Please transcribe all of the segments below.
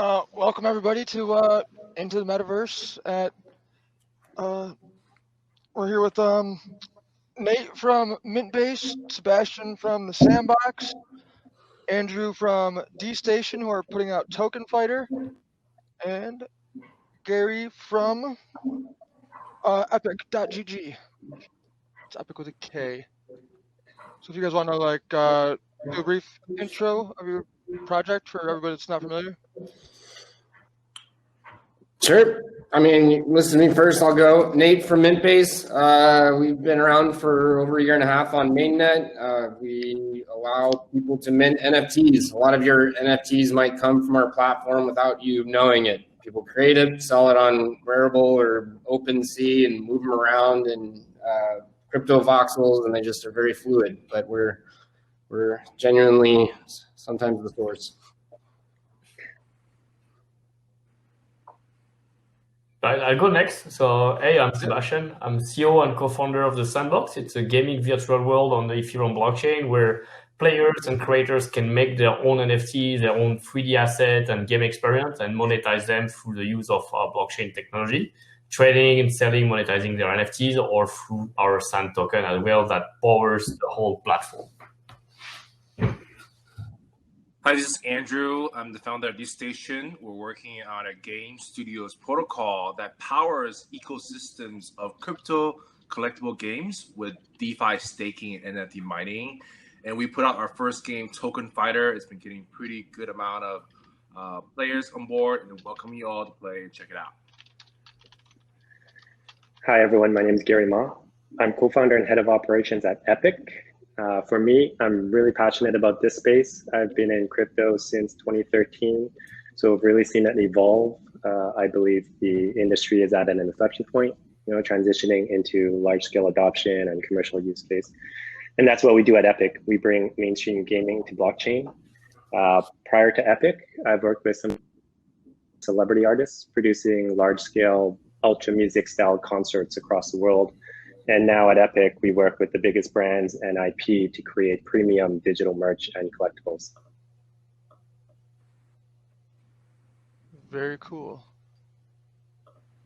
Welcome everybody to Into the Metaverse. We're here with Nate from Mintbase, Sebastian from the Sandbox, Andrew from D Station, who are putting out Token Fighter, and Gary from Epik.gg. It's Epik with a K. So if you guys want to do a brief intro of your project for everybody that's not familiar. Sure. I mean, listen to me first. I'll go. Nate from Mintbase. We've been around for over a year and a half on mainnet. We allow people to mint NFTs. A lot of your NFTs might come from our platform without you knowing it. People create it, sell it on Wearable or OpenSea, and move them around in crypto voxels, and they just are very fluid. But we're genuinely sometimes the source. I'll go next. So, hey, I'm Sebastian. I'm CEO and co-founder of The Sandbox. It's a gaming virtual world on the Ethereum blockchain where players and creators can make their own NFTs, their own 3D asset and game experience, and monetize them through the use of our blockchain technology, trading and selling, monetizing their NFTs, or through our Sand token as well that powers the whole platform. Hi, this is Andrew. I'm the founder of D Station. We're working on a game studios protocol that powers ecosystems of crypto collectible games with DeFi staking and NFT mining. And we put out our first game, Token Fighter. It's been getting pretty good amount of players on board, and welcome you all to play and check it out. Hi, everyone. My name is Gary Ma. I'm co-founder and head of operations at Epik. For me, I'm really passionate about this space. I've been in crypto since 2013, so I've really seen it evolve. I believe the industry is at an inflection point, transitioning into large-scale adoption and commercial use case. And that's what we do at Epik. We bring mainstream gaming to blockchain. Prior to Epik, I've worked with some celebrity artists producing large-scale ultra music style concerts across the world. And now at Epik, we work with the biggest brands and IP to create premium digital merch and collectibles. Very cool.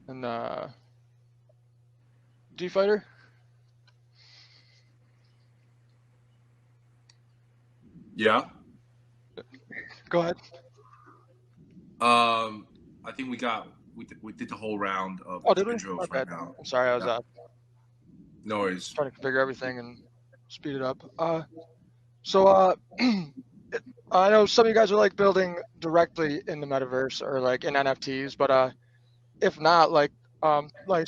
And D-Fighter? Yeah. Go ahead. I think we did the whole round of intros right now. I'm sorry, I was No worries. trying to configure everything and speed it up. So I know some of you guys are building directly in the metaverse or in NFTs, but if not, like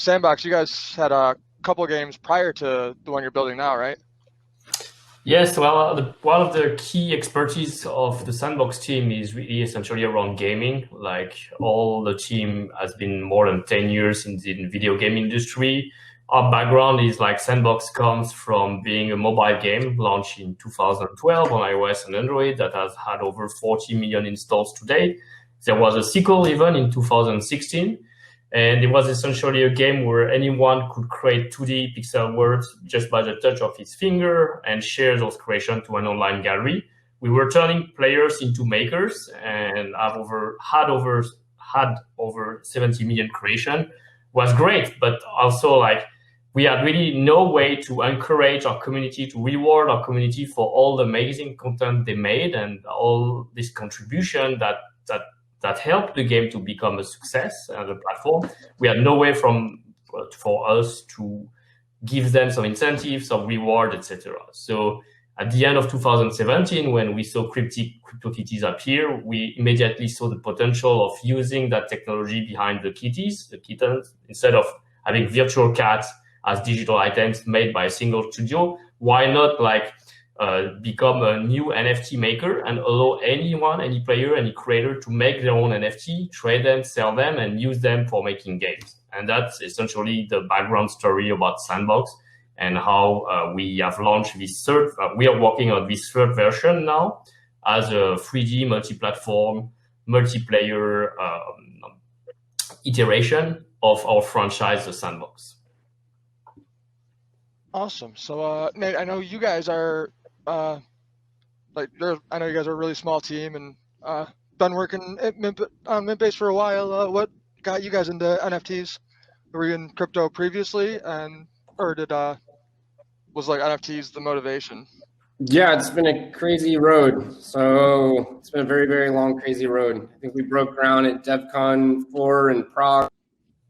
Sandbox, you guys had a couple of games prior to the one you're building now, right? Yes, well, one of the key expertise of the Sandbox team is really essentially around gaming. Like all the team has been more than 10 years in the video game industry. Our background is Sandbox comes from being a mobile game launched in 2012 on iOS and Android that has had over 40 million installs today. There was a sequel even in 2016, and it was essentially a game where anyone could create 2D pixel worlds just by the touch of his finger and share those creations to an online gallery. We were turning players into makers and had over 70 million creation. Was great, but also we had really no way to encourage our community, to reward our community for all the amazing content they made and all this contribution that helped the game to become a success as a platform. We had no way for us to give them some incentives, some reward, etc. So at the end of 2017, when we saw CryptoKitties appear, we immediately saw the potential of using that technology behind the kitties, the kittens, instead of having virtual cats as digital items made by a single studio. Why not become a new NFT maker and allow anyone, any player, any creator to make their own NFT, trade them, sell them, and use them for making games. And that's essentially the background story about Sandbox and how we have launched this third. We are working on this third version now as a 3D multi-platform, multiplayer iteration of our franchise, The Sandbox. Awesome. So Nate, I know you guys are I know you guys are a really small team, and been working at on Mintbase for a while. What got you guys into NFTs? Were you in crypto previously, or was like NFTs the motivation? Yeah, it's been a crazy road. So it's been a very, very long, crazy road. I think we broke ground at DevCon 4 in Prague,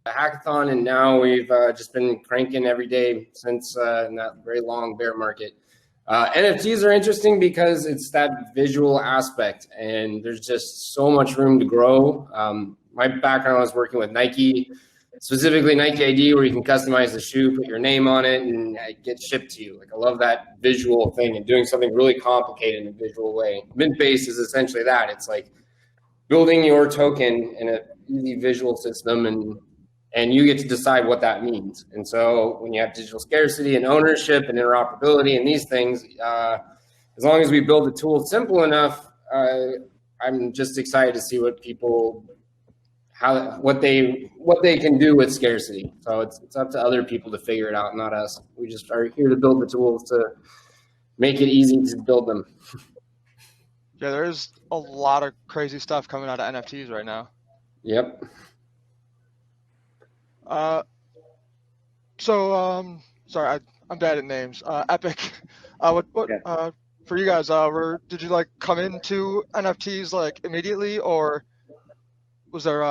a hackathon, and now we've just been cranking every day since in that very long bear market. NFTs are interesting because it's that visual aspect, and there's just so much room to grow. My background was working with Nike, specifically Nike ID, where you can customize the shoe, put your name on it, and it gets shipped to you. Like, I love that visual thing and doing something really complicated in a visual way. Mintbase is essentially that. It's like building your token in an easy visual system, and you get to decide what that means. And so when you have digital scarcity and ownership and interoperability and these things, as long as we build the tool simple enough, I'm just excited to see what people, what they can do with scarcity. So it's up to other people to figure it out, not us. We just are here to build the tools to make it easy to build them. Yeah, there's a lot of crazy stuff coming out of NFTs right now. Yep. Sorry, I'm bad at names. Epik. For you guys, did you like come into NFTs like immediately, or was there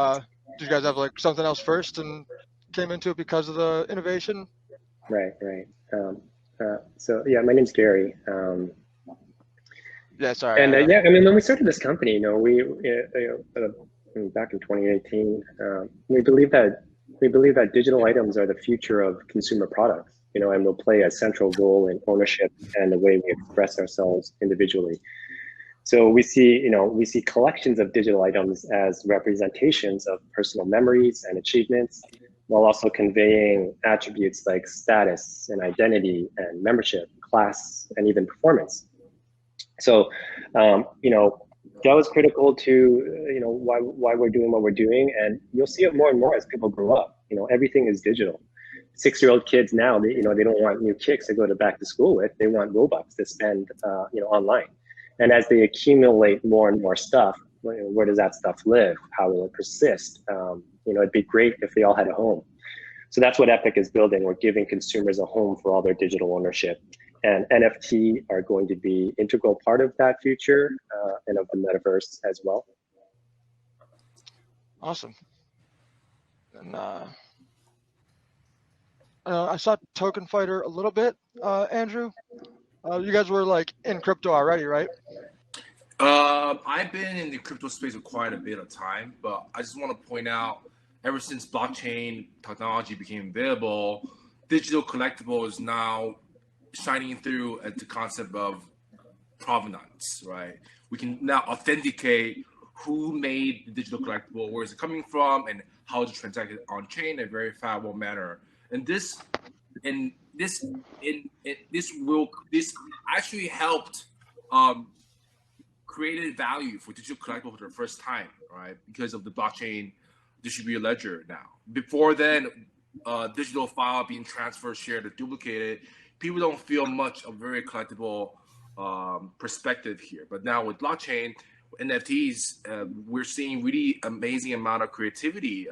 did you guys have like something else first and came into it because of the innovation? Right. So yeah, my name's Gary. Yeah, sorry. And yeah, I mean, when we started this company, we back in 2018, we believe that digital items are the future of consumer products, and will play a central role in ownership and the way we express ourselves individually. So we see collections of digital items as representations of personal memories and achievements, while also conveying attributes like status and identity and membership, class, and even performance. So, that was critical to, why we're doing what we're doing. And you'll see it more and more as people grow up. Everything is digital. 6-year-old kids now, they don't want new kicks to go back to school with. They want Robux to spend, online. And as they accumulate more and more stuff, where does that stuff live? How will it persist? It'd be great if they all had a home. So that's what Epik is building. We're giving consumers a home for all their digital ownership. And NFT are going to be an integral part of that future and of the metaverse as well. Awesome. And I saw Token Fighter a little bit, Andrew. You guys were like in crypto already, right? I've been in the crypto space for quite a bit of time, but I just want to point out, ever since blockchain technology became available, digital collectible is now shining through at the concept of provenance, right? We can now authenticate who made the digital collectible, where is it coming from, and how is it transacted on chain in a verifiable manner. And this actually helped created value for digital collectible for the first time, right? Because of the blockchain distributed ledger now. Before then, digital file being transferred, shared, or duplicated, people don't feel much of a very collectible perspective here. But now with blockchain, NFTs, we're seeing really amazing amount of creativity,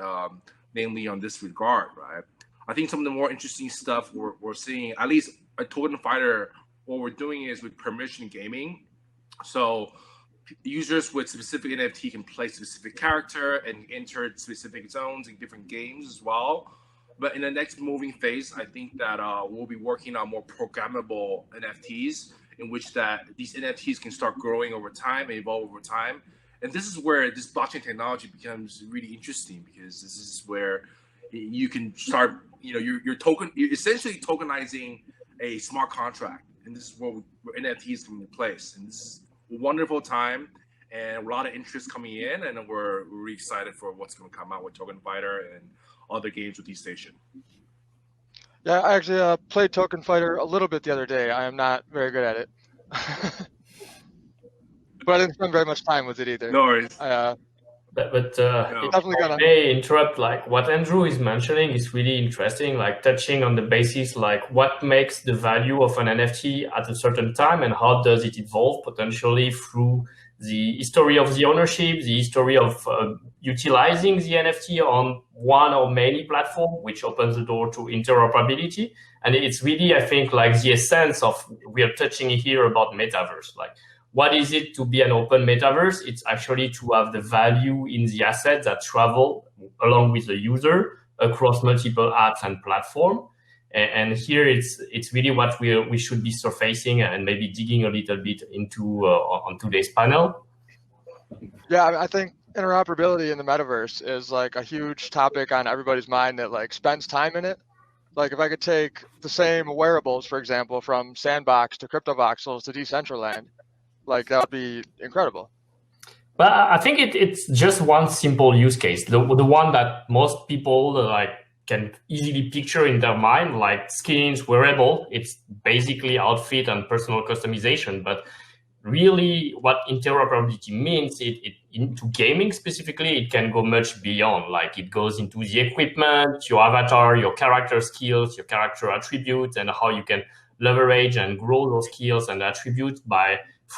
namely on this regard, right? I think some of the more interesting stuff we're seeing, at least a Token Fighter, what we're doing is with permission gaming. So users with specific NFT can play specific character and enter specific zones in different games as well. But in the next moving phase, I think that we'll be working on more programmable NFTs, in which that these NFTs can start growing over time and evolve over time. And this is where this blockchain technology becomes really interesting, because this is where you can start, you're essentially tokenizing a smart contract. And this is where NFTs come into place. And this is a wonderful time and a lot of interest coming in. And we're really excited for what's going to come out with Token Fighter and other games with D-Station. Yeah, I actually played Token Fighter a little bit the other day. I am not very good at it. But I didn't spend very much time with it either. No worries. But definitely gonna. I may interrupt. Like what Andrew is mentioning is really interesting. Like touching on the basis, like what makes the value of an NFT at a certain time, and how does it evolve potentially through the history of the ownership, the history of utilizing the NFT on one or many platforms, which opens the door to interoperability. And it's really, I think, like the essence of we are touching here about metaverse. Like, what is it to be an open metaverse? It's actually to have the value in the assets that travel along with the user across multiple apps and platforms. And here it's really what we should be surfacing and maybe digging a little bit into on today's panel. Yeah, I think interoperability in the metaverse is like a huge topic on everybody's mind that like spends time in it. Like if I could take the same wearables, for example, from Sandbox to CryptoVoxels to Decentraland, like that would be incredible. But I think it's just one simple use case, the one that most people like can easily picture in their mind, like skins, wearable. It's basically outfit and personal customization. But really, what interoperability means, it into gaming specifically, it can go much beyond. Like it goes into the equipment, your avatar, your character skills, your character attributes, and how you can leverage and grow those skills and attributes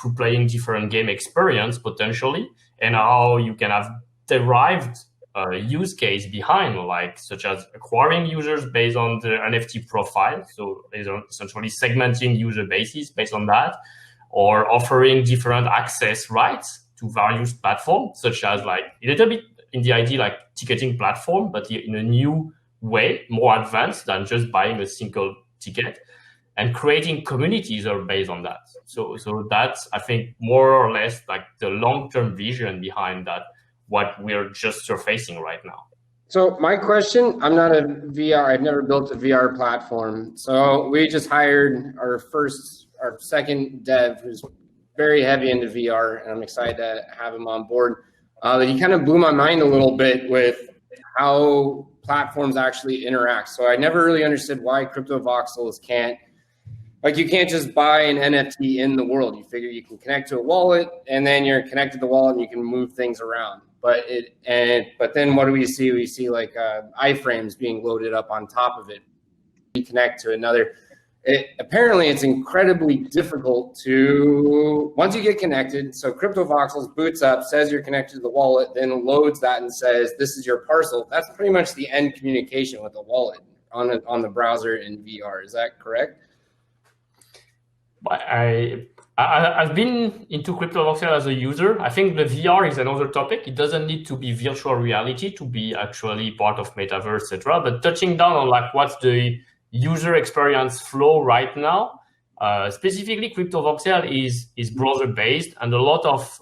through playing different game experience potentially, and how you can have derived use case behind, like such as acquiring users based on the NFT profile. So essentially segmenting user bases based on that, or offering different access rights to various platforms, such as like a little bit in the idea like ticketing platform, but in a new way, more advanced than just buying a single ticket, and creating communities are based on that. So that's, I think, more or less like the long-term vision behind that, what we're just surfacing right now. So my question, I'm not a VR, I've never built a VR platform. So we just hired our second dev who's very heavy into VR, and I'm excited to have him on board. But he kind of blew my mind a little bit with how platforms actually interact. So I never really understood why CryptoVoxels can't, like you can't just buy an NFT in the world. You figure you can connect to a wallet and then you're connected to the wallet and you can move things around. But then what do we see? We see like iframes being loaded up on top of it. You connect to another. Apparently it's incredibly difficult to, once you get connected, so CryptoVoxels boots up, says you're connected to the wallet, then loads that and says, this is your parcel. That's pretty much the end communication with the wallet on the browser in VR. Is that correct? I've been into CryptoVoxel as a user. I think the VR is another topic. It doesn't need to be virtual reality to be actually part of metaverse, etc. But touching down on like what's the user experience flow right now, specifically CryptoVoxel is browser based, and a lot of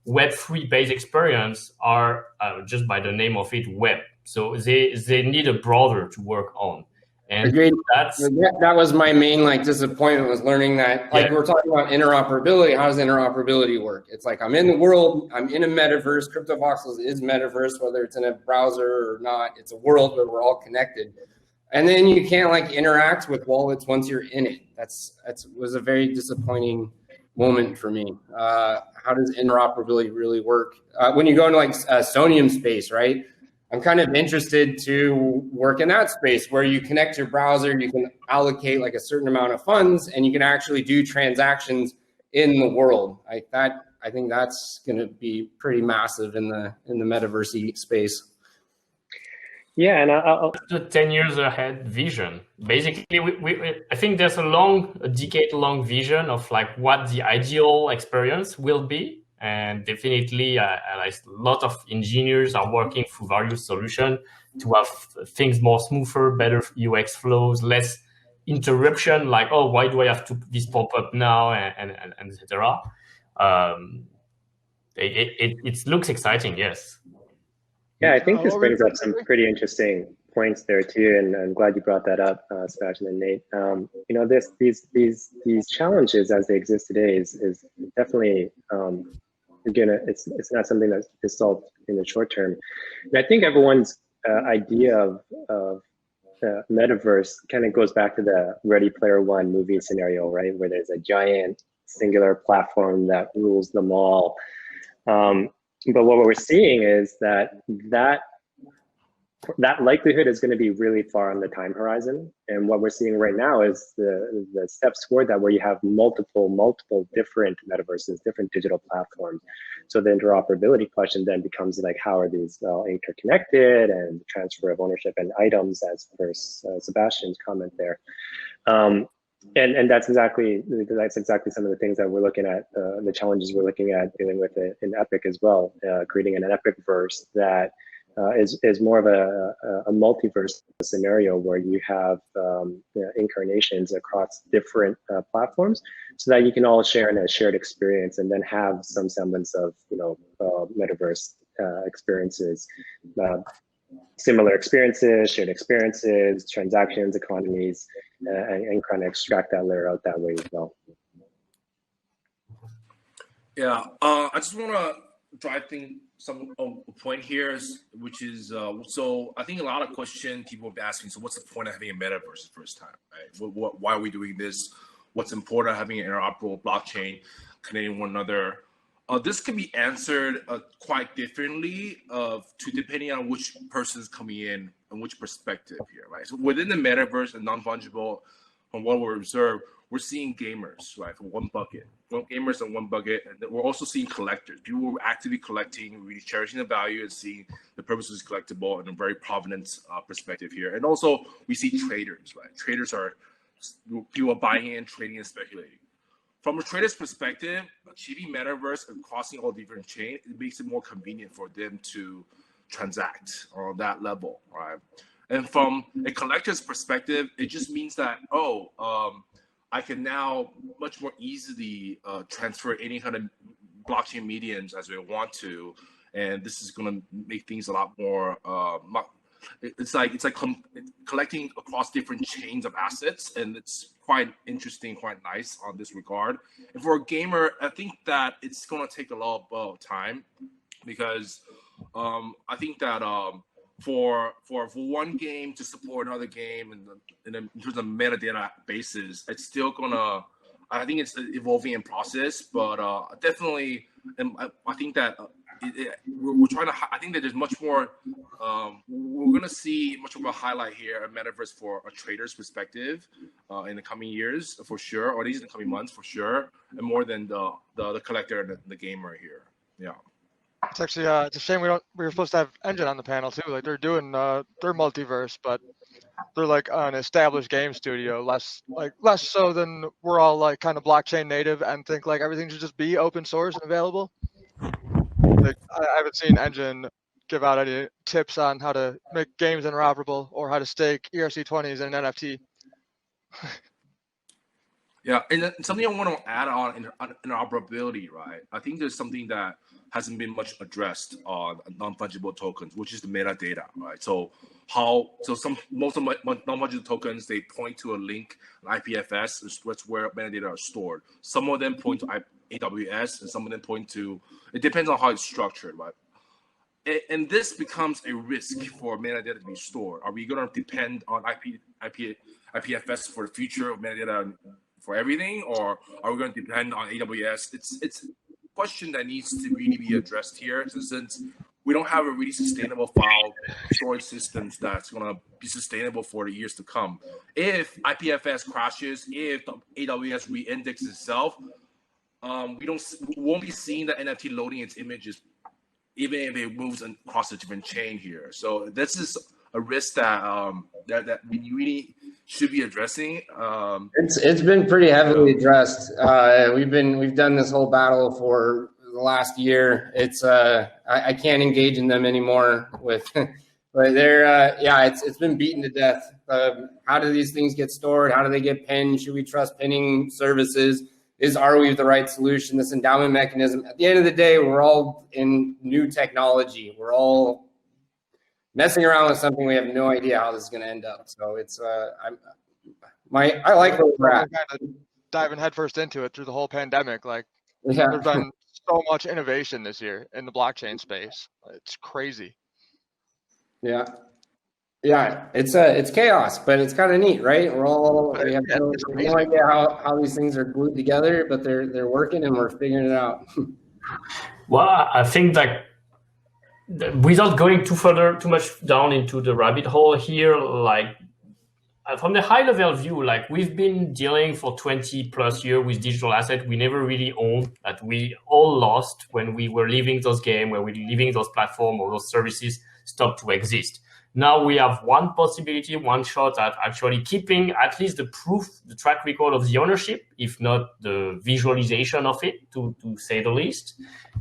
Web3 based experience are just by the name of it web. So they need a browser to work on. And agreed. That was my main like disappointment, was learning that like we're talking about interoperability. How does interoperability work? It's like I'm in the world, I'm in a metaverse. CryptoVoxels is metaverse, whether it's in a browser or not. It's a world where we're all connected, and then you can't like interact with wallets once you're in it. That was a very disappointing moment for me. How does interoperability really work when you go into like Sonium space, right? I'm kind of interested to work in that space where you connect your browser, you can allocate like a certain amount of funds, and you can actually do transactions in the world. Like that, I think that's going to be pretty massive in the metaverse space. Yeah, and I'll the 10 years ahead vision. Basically, I think there's a decade-long vision of like what the ideal experience will be. And definitely, a lot of engineers are working through various solutions to have things more smoother, better UX flows, less interruption. Like, oh, why do I have to this pop up now, and etc. It looks exciting, yes. Yeah, I think this brings up some pretty interesting points there too, and I'm glad you brought that up, Sebastian and Nate. You know, these challenges as they exist today is definitely. Again, it's not something that is solved in the short term. And I think everyone's idea of metaverse kind of goes back to the Ready Player One movie scenario, right? Where there's a giant singular platform that rules them all. But what we're seeing is that that likelihood is going to be really far on the time horizon. And what we're seeing right now is the steps toward that, where you have multiple different metaverses, different digital platforms. So the interoperability question then becomes like, how are these all interconnected, and the transfer of ownership and items, as per Sebastian's comment there. And that's exactly some of the things that we're looking at, the challenges we're looking at dealing with it in Epik as well, creating an Epik verse that is more of a multiverse scenario, where you have incarnations across different platforms, so that you can all share in a shared experience, and then have some semblance of metaverse experiences, similar experiences, shared experiences, transactions, economies, and kind of extract that layer out that way as well. Yeah, I just want to drive some point here, which is so I think a lot of questions people have been asking. So what's the point of having a metaverse the first time, right? Why are we doing this? What's important having an interoperable blockchain connecting one another? This can be answered quite differently depending on which person's coming in and which perspective here, right? So within the metaverse and non-fungible, from what we observe, we're seeing gamers, right, from one bucket. Gamers in one bucket, and we're also seeing collectors. People who are actively collecting, really cherishing the value and seeing the purpose is collectible in a very provenance perspective here. And also we see traders, right? Traders are people are buying in, trading, and speculating. From a trader's perspective, achieving metaverse and crossing all different chains, it makes it more convenient for them to transact on that level, right? And from a collector's perspective, it just means that, I can now much more easily transfer any kind of blockchain mediums as we want to, and this is going to make things a lot more. It's like collecting across different chains of assets, and it's quite interesting, quite nice on this regard. And for a gamer, I think that it's going to take a lot of time, because I think that for one game to support another game in terms of metadata basis, it's still gonna. I think it's evolving in process, but definitely, and I think that we're trying to. I think that there's much more. We're gonna see much of a highlight here, a metaverse for a trader's perspective in the coming years, for sure, or at least in the coming months, for sure, and more than the collector and the gamer here. Yeah. It's actually it's a shame we were supposed to have Engine on the panel too. Like they're doing their multiverse, but they're like an established game studio, less so than we're all like kind of blockchain native and think like everything should just be open source and available. Like I haven't seen Engine give out any tips on how to make games interoperable or how to stake ERC20s in an NFT. Yeah, and something I want to add on interoperability, right? I think there's something that hasn't been much addressed on non-fungible tokens, which is the metadata, right? So most of non-fungible tokens, they point to a link, an IPFS, that's where metadata are stored. Some of them point to AWS, and some of them point to, it depends on how it's structured, right? And this becomes a risk for metadata to be stored. Are we going to depend on IPFS for the future of metadata for everything, or are we going to depend on AWS? It's a question that needs to really be addressed here, since we don't have a really sustainable file storage systems that's going to be sustainable for the years to come. If IPFS crashes, if the AWS re-indexes itself, we won't be seeing the NFT loading its images, even if it moves across a different chain here. So this is a risk that that we really should be addressing. It's been pretty heavily addressed. We've done this whole battle for the last year. It's I can't engage in them anymore with, but they're it's been beaten to death. How do these things get stored? How do they get pinned? Should we trust pinning services? Are we the right solution? This endowment mechanism. At the end of the day, we're all in new technology. We're all messing around with something we have no idea how this is going to end up. So it's I like where we're at. Kind of diving headfirst into it through the whole pandemic. Like Yeah. there's been so much innovation this year in the blockchain space. It's crazy. Yeah. It's chaos, but it's kind of neat, right? We have no idea how these things are glued together, but they're working and we're figuring it out. Well, I think that without going too much down into the rabbit hole here, like from the high level view, like we've been dealing for 20 plus years with digital assets we never really owned, that we all lost when we were leaving those games, when we were leaving those platforms or those services stopped to exist. Now we have one possibility, one shot at actually keeping at least the proof, the track record of the ownership, if not the visualization of it, to say the least.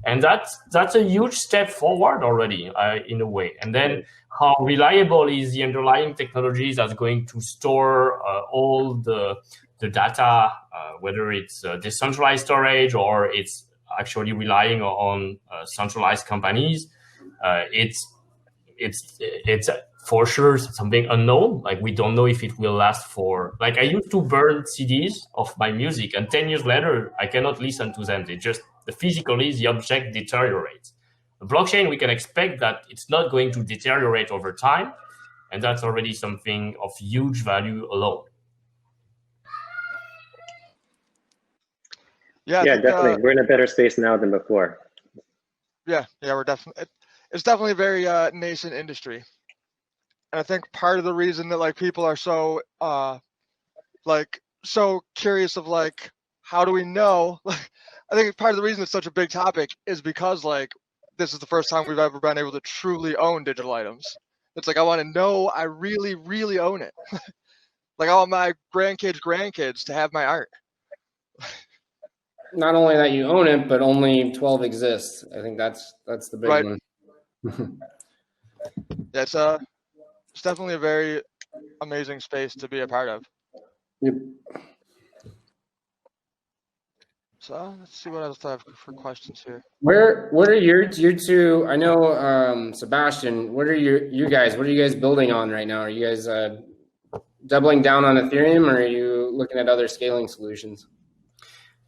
And that's a huge step forward already, in a way. And then how reliable is the underlying technologies that's going to store all the data, whether it's decentralized storage or it's actually relying on centralized companies. It's for sure something unknown. Like we don't know if it will last for, like I used to burn CDs of my music and 10 years later, I cannot listen to them. They just, physically, the object deteriorates. The blockchain, we can expect that it's not going to deteriorate over time. And that's already something of huge value alone. Yeah, definitely. We're in a better space now than before. Yeah, we're definitely. It's definitely a very nascent industry, and I think part of the reason that like people are so so curious of like how do we know? I think part of the reason it's such a big topic is because like this is the first time we've ever been able to truly own digital items. It's like I want to know I really, really own it. Like I want my grandkids to have my art. Not only that you own it, but only 12 exist. I think that's the big Right. one. Yeah, it's definitely a very amazing space to be a part of. Yep. So let's see what else I have for questions here. What are your two? I know Sebastian. What are you guys building on right now? Are you guys doubling down on Ethereum, or are you looking at other scaling solutions?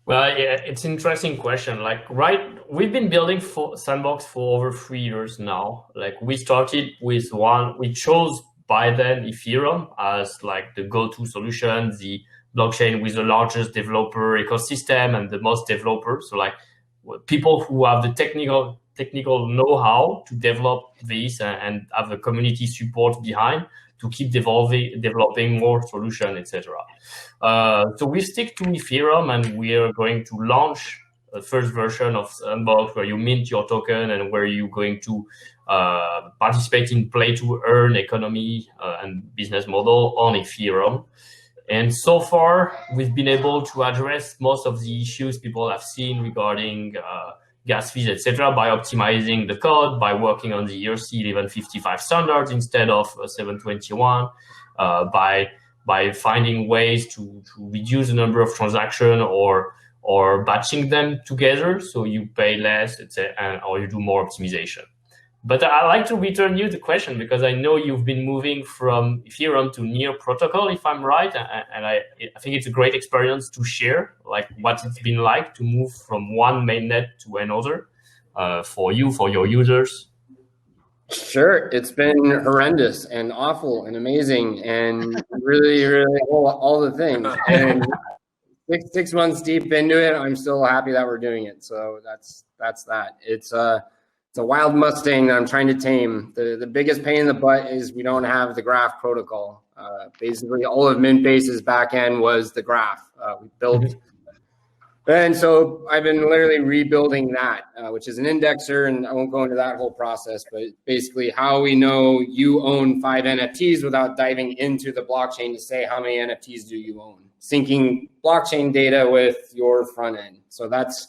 Well, yeah, it's an interesting question. Like, we've been building for Sandbox for over 3 years now. Like, we started with we chose by then Ethereum as like the go-to solution, the blockchain with the largest developer ecosystem and the most developers. So like people who have the technical know-how to develop this and have the community support behind to keep developing more solutions, etc. So we stick to Ethereum, and we are going to launch the first version of Sandbox where you mint your token and where you're going to participate in play-to-earn economy and business model on Ethereum. And so far, we've been able to address most of the issues people have seen regarding gas fees, etc., by optimizing the code, by working on the ERC 1155 standards instead of 721, by finding ways to reduce the number of transactions or batching them together so you pay less, etc., or you do more optimization. But I'd like to return you the question because I know you've been moving from Ethereum to Near protocol, if I'm right, and I think it's a great experience to share, like what it's been like to move from one mainnet to another for you, for your users. Sure, it's been horrendous and awful and amazing and really, really all the things. And 6 months deep into it, I'm still happy that we're doing it. So that's that. It's a wild Mustang that I'm trying to tame. The biggest pain in the butt is we don't have the graph protocol. Basically, all of Mintbase's back end was the graph. We built, and so I've been literally rebuilding that, which is an indexer, and I won't go into that whole process, but basically how we know you own 5 NFTs without diving into the blockchain to say how many NFTs do you own, syncing blockchain data with your front end. So that's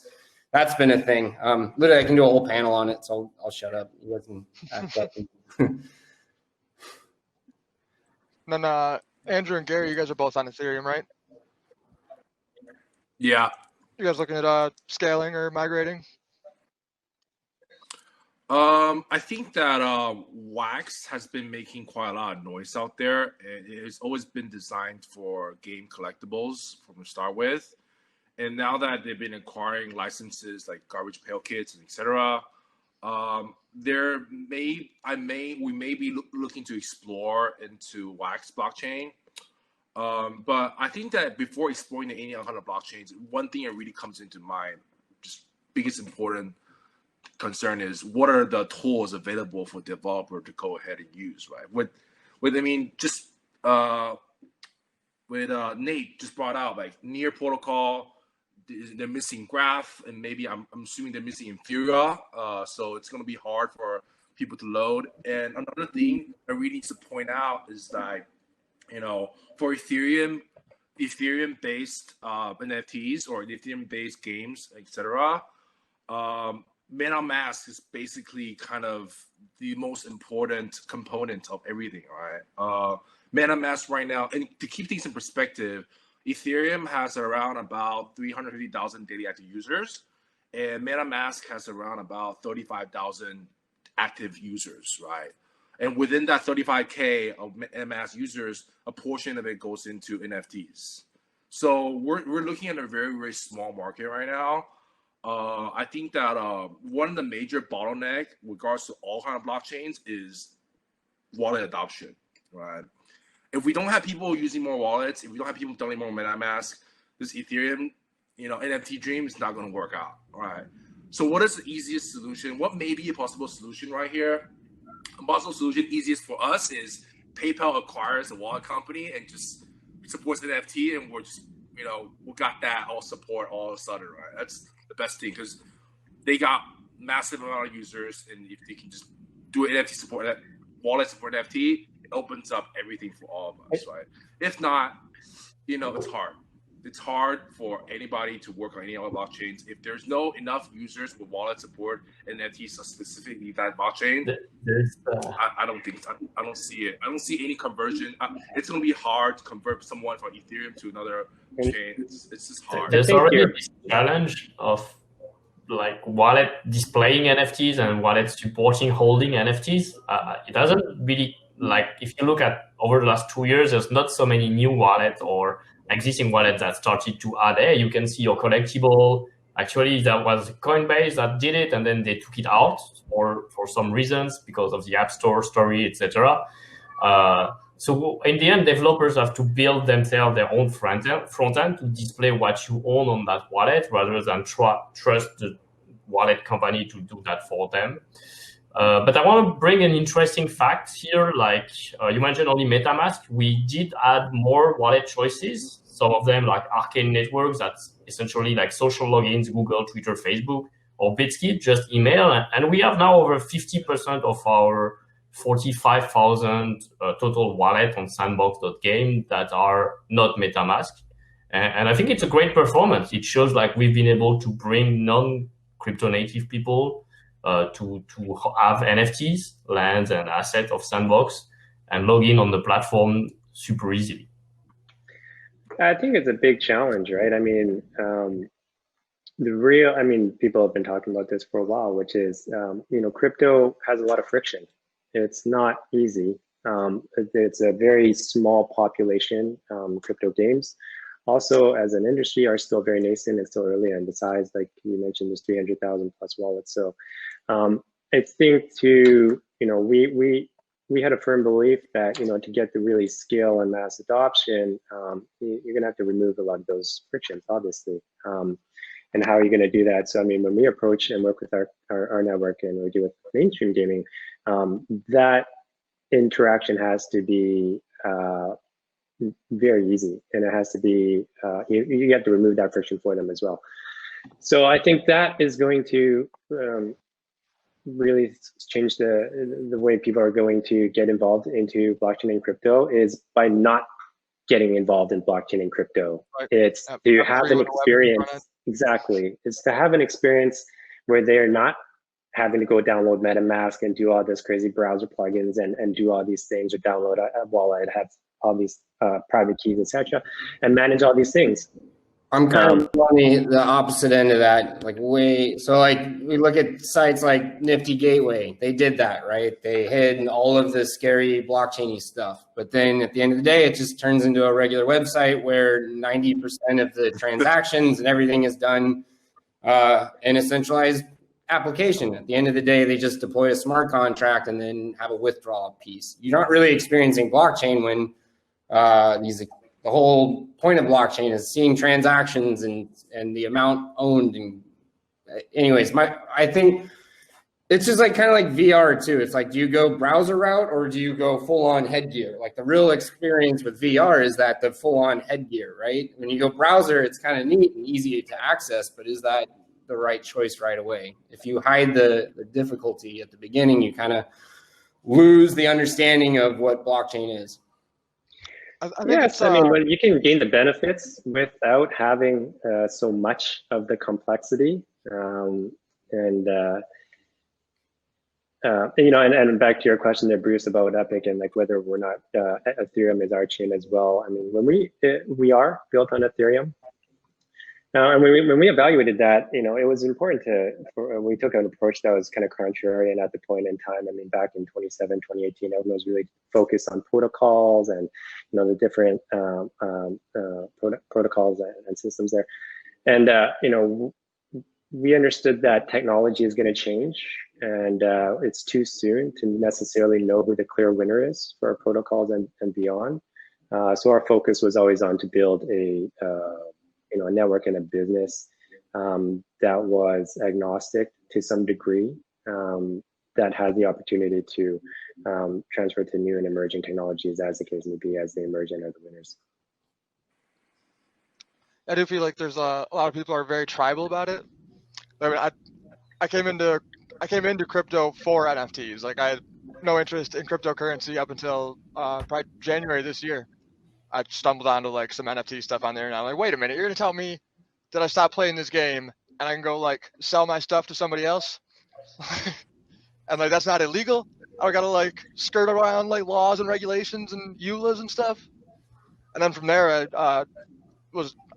been a thing. Literally, I can do a whole panel on it, so I'll shut up. You guys can ask questions. Then Andrew and Gary, you guys are both on Ethereum, right? Yeah. You guys looking at scaling or migrating? I think that Wax has been making quite a lot of noise out there. It has always been designed for game collectibles from the start with. And now that they've been acquiring licenses like Garbage Pail Kids and etc., we may be looking to explore into Wax blockchain. But I think that before exploring any other blockchains, one thing that really comes into mind, just biggest important, concern is what are the tools available for developer to go ahead and use, right? With I mean, just with Nate just brought out like near protocol, they're missing graph, and maybe I'm assuming they're missing inferior, so it's going to be hard for people to load. And another thing I really need to point out is that, you know, for Ethereum based NFTs or Ethereum based games, etc., MetaMask is basically kind of the most important component of everything, right? MetaMask right now, and to keep things in perspective, Ethereum has around about 350,000 daily active users, and MetaMask has around about 35,000 active users, right? And within that 35K of MetaMask users, a portion of it goes into NFTs. So we're looking at a very, very small market right now. I think that one of the major bottleneck with regards to all kind of blockchains is wallet adoption, right? If we don't have people using more wallets, if we don't have people downloading more MetaMask, this Ethereum, you know, NFT dream is not going to work out, right? So what is the easiest solution? What may be a possible solution right here? A possible solution easiest for us is PayPal acquires a wallet company and just supports NFT, and we're just, you know, we got that all support all of a sudden, right? That's the best thing because they got massive amount of users, and if they can just do an NFT support, that wallet support NFT, it opens up everything for all of us, right? If not, you know, it's hard. It's hard for anybody to work on any other blockchains. If there's no enough users with wallet support and NFTs specifically that blockchain, I don't think, I don't see it. I don't see any conversion. It's going to be hard to convert someone from Ethereum to another chain. It's just hard. There's already this challenge of like wallet displaying NFTs and wallet supporting holding NFTs. It doesn't really, like, if you look at over the last 2 years, there's not so many new wallets or existing wallets that started to add, hey, you can see your collectible. Actually, that was Coinbase that did it, and then they took it out for some reasons because of the App Store story, etc. So in the end, developers have to build themselves their own front end to display what you own on that wallet rather than trust the wallet company to do that for them. But I want to bring an interesting fact here. Like you mentioned only MetaMask, we did add more wallet choices. Some of them like Arcane Networks, that's essentially like social logins, Google, Twitter, Facebook, or Bitsky, just email. And we have now over 50% of our 45,000 total wallet on sandbox.game that are not MetaMask. And I think it's a great performance. It shows like we've been able to bring non-crypto native people to have NFTs, lands, and assets of Sandbox and log in on the platform super easily. I think it's a big challenge, right? I mean, people have been talking about this for a while, which is, crypto has a lot of friction. It's not easy. It's a very small population. Crypto games also as an industry are still very nascent and still early, and besides, like you mentioned, there's 300,000 plus wallets. So I think we had a firm belief that, to get the really scale and mass adoption, you're gonna have to remove a lot of those frictions, obviously. And how are you gonna do that? So, I mean, when we approach and work with our network and we do with mainstream gaming, that interaction has to be very easy, and it has to be, you have to remove that friction for them as well. So I think that is going to really change the way people are going to get involved into blockchain and crypto, is by not getting involved in blockchain and crypto. Right. It's to have an experience, exactly. It's to have an experience where they're not having to go download MetaMask and do all this crazy browser plugins and do all these things, or download a wallet, have all these private keys, etc., and manage all these things. I'm kind of on the opposite end of that. We look at sites like Nifty Gateway. They did that, right? They hid all of the scary blockchain-y stuff. But then at the end of the day, it just turns into a regular website where 90% of the transactions and everything is done in a centralized application. At the end of the day, they just deploy a smart contract and then have a withdrawal piece. You're not really experiencing blockchain when the whole point of blockchain is seeing transactions and the amount owned. And anyways, I think It's just like kind of like VR too. It's like, do you go browser route or do you go full on headgear? Like the real experience with VR is that the full on headgear, right? When you go browser, it's kind of neat and easy to access, but is that the right choice right away? If you hide the difficulty at the beginning, you kind of lose the understanding of what blockchain is. Yes, I mean, when you can gain the benefits without having so much of the complexity, and back to your question there, Bruce, about Epik and like whether we're not Ethereum is our chain as well. I mean, when we are built on Ethereum, and when we evaluated that, it was important we took an approach that was kind of contrarian at the point in time. I mean, back in 2018, everyone was really focused on protocols and the different protocols and systems there, and we understood that technology is going to change, and it's too soon to necessarily know who the clear winner is for our protocols and beyond. So our focus was always on to build a network and a business that was agnostic to some degree, that had the opportunity to transfer to new and emerging technologies as the case may be, as they emerge and are the winners. I do feel like there's a lot of people are very tribal about it. I mean, I came into crypto for NFTs. Like I had no interest in cryptocurrency up until probably January this year. I stumbled onto like some NFT stuff on there, and I'm like, wait a minute, you're gonna tell me that I stop playing this game and I can go like sell my stuff to somebody else? And like that's not illegal? I gotta like skirt around like laws and regulations and EULAs and stuff. And then from there,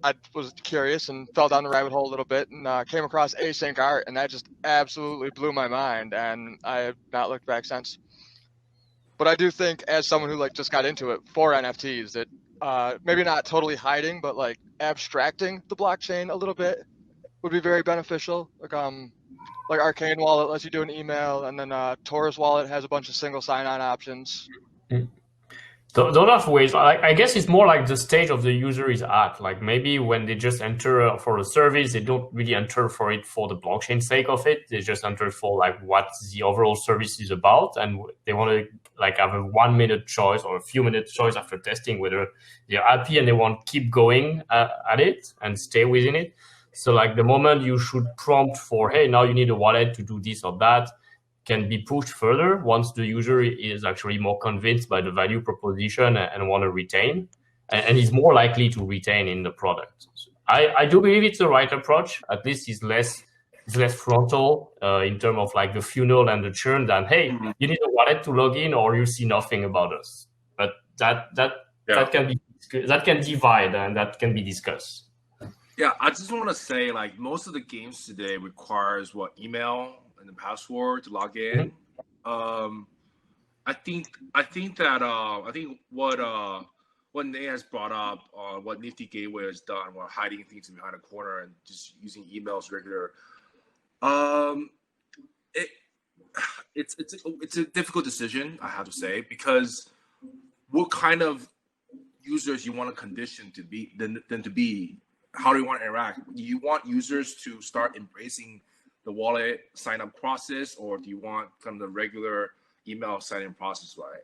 I was curious and fell down the rabbit hole a little bit, and came across async art, and that just absolutely blew my mind, and I have not looked back since. But I do think, as someone who like just got into it for NFTs, that maybe not totally hiding, but like abstracting the blockchain a little bit would be very beneficial. Like Arcane Wallet lets you do an email, and then Taurus Wallet has a bunch of single sign-on options. Those are ways. I guess it's more like the stage of the user is at. Like maybe when they just enter for a service, they don't really enter for it for the blockchain sake of it. They just enter for like what the overall service is about, and they want to like have a 1 minute choice or a few minute choice after testing whether they're happy and they want to keep going at it and stay within it. So like the moment you should prompt for, hey, now you need a wallet to do this or that, can be pushed further once the user is actually more convinced by the value proposition and want to retain, and is more likely to retain in the product. So I do believe it's the right approach. At least it's less frontal in terms of like the funnel and the churn than, hey, you need a wallet to log in or you see nothing about us. But that can divide and that can be discussed. Yeah, I just want to say like most of the games today requires email and the password to log in. I think what Nate has brought up, what Nifty Gateway has done, while hiding things behind a corner and just using emails regular, it's a difficult decision, I have to say, because what kind of users you want to condition to be than to be. How do you want to interact? Do you want users to start embracing the wallet sign-up process, or do you want kind of the regular email sign-in process, right?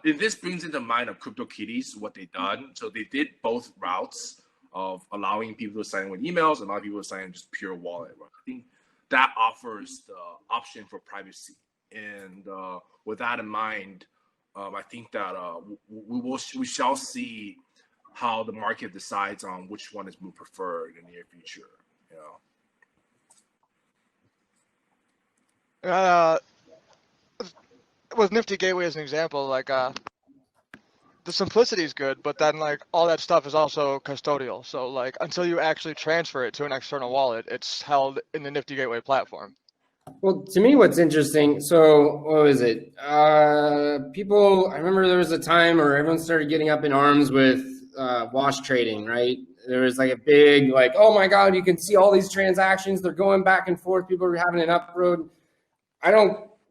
And this brings into mind of CryptoKitties, what they've done. So they did both routes of allowing people to sign in with emails and allowing people to sign in just pure wallet. Right? I think that offers the option for privacy. And with that in mind, I think that we shall see how the market decides on which one is more preferred in the near future. With Nifty Gateway as an example, like the simplicity is good, but then like all that stuff is also custodial. So like until you actually transfer it to an external wallet, it's held in the Nifty Gateway platform. Well, to me, what's interesting, so what was it? People, I remember there was a time where everyone started getting up in arms with wash trading, right? There was like a big, like, oh my God, you can see all these transactions. They're going back and forth. People are having an uproad.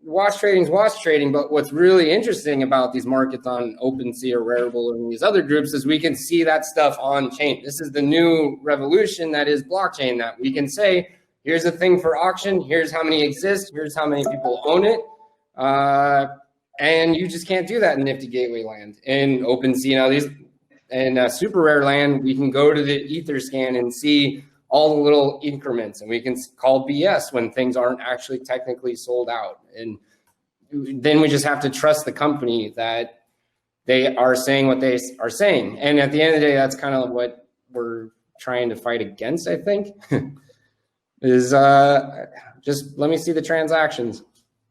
Wash trading, but what's really interesting about these markets on OpenSea or Rarible and these other groups is we can see that stuff on chain. This is the new revolution that is blockchain, that we can say here's a thing for auction. Here's how many exist. Here's how many people own it. And you just can't do that in Nifty Gateway land. In OpenSea, now in Super Rare land, we can go to the Etherscan and see all the little increments, and we can call BS when things aren't actually technically sold out. And then we just have to trust the company that they are saying what they are saying. And at the end of the day, that's kind of what we're trying to fight against, I think, is just let me see the transactions.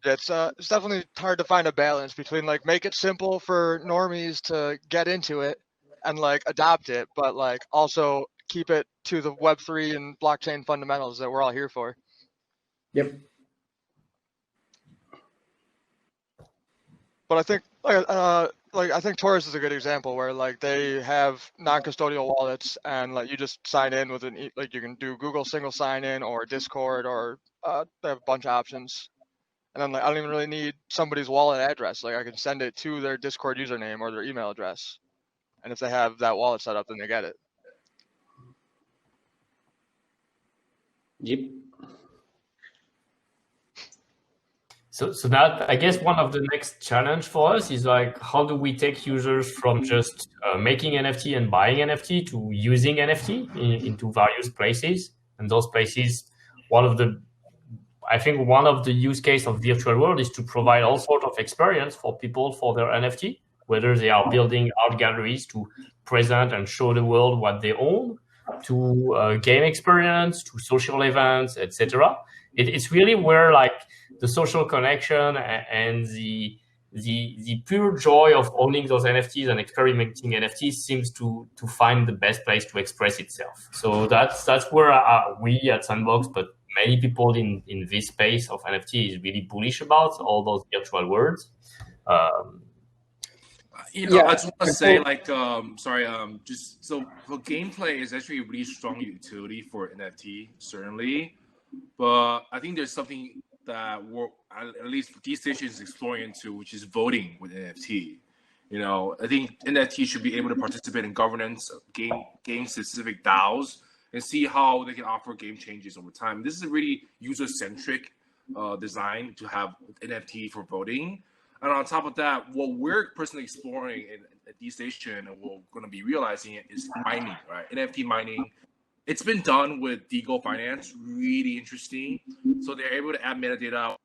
It's definitely hard to find a balance between like make it simple for normies to get into it and like adopt it, but like also keep it to the Web3 and blockchain fundamentals that we're all here for. Yep. But I think like I think Taurus is a good example where like they have non-custodial wallets and like you just sign in with like you can do Google single sign in or Discord or they have a bunch of options. And then like I don't even really need somebody's wallet address. Like I can send it to their Discord username or their email address. And if they have that wallet set up, then they get it. Yep. So that I guess one of the next challenge for us is like, how do we take users from just making NFT and buying NFT to using NFT into various places? And those places, I think one of the use case of virtual world is to provide all sort of experience for people for their NFT, whether they are building art galleries to present and show the world what they own, to game experience, to social events, etc. It's really where like the social connection and the pure joy of owning those NFTs and experimenting NFTs seems to find the best place to express itself. So that's where we at Sandbox, but many people in this space of NFT is really bullish about all those virtual worlds. I just want to say, like, just so for gameplay is actually a really strong utility for NFT, certainly. But I think there's something that we're, at least these stations exploring into, which is voting with NFT. I think NFT should be able to participate in governance of game-specific DAOs and see how they can offer game changes over time. This is a really user-centric design to have NFT for voting. And on top of that, what we're personally exploring at D-Station and we're going to be realizing it is mining, right? NFT mining. It's been done with Deagle Finance, really interesting. So they're able to add metadata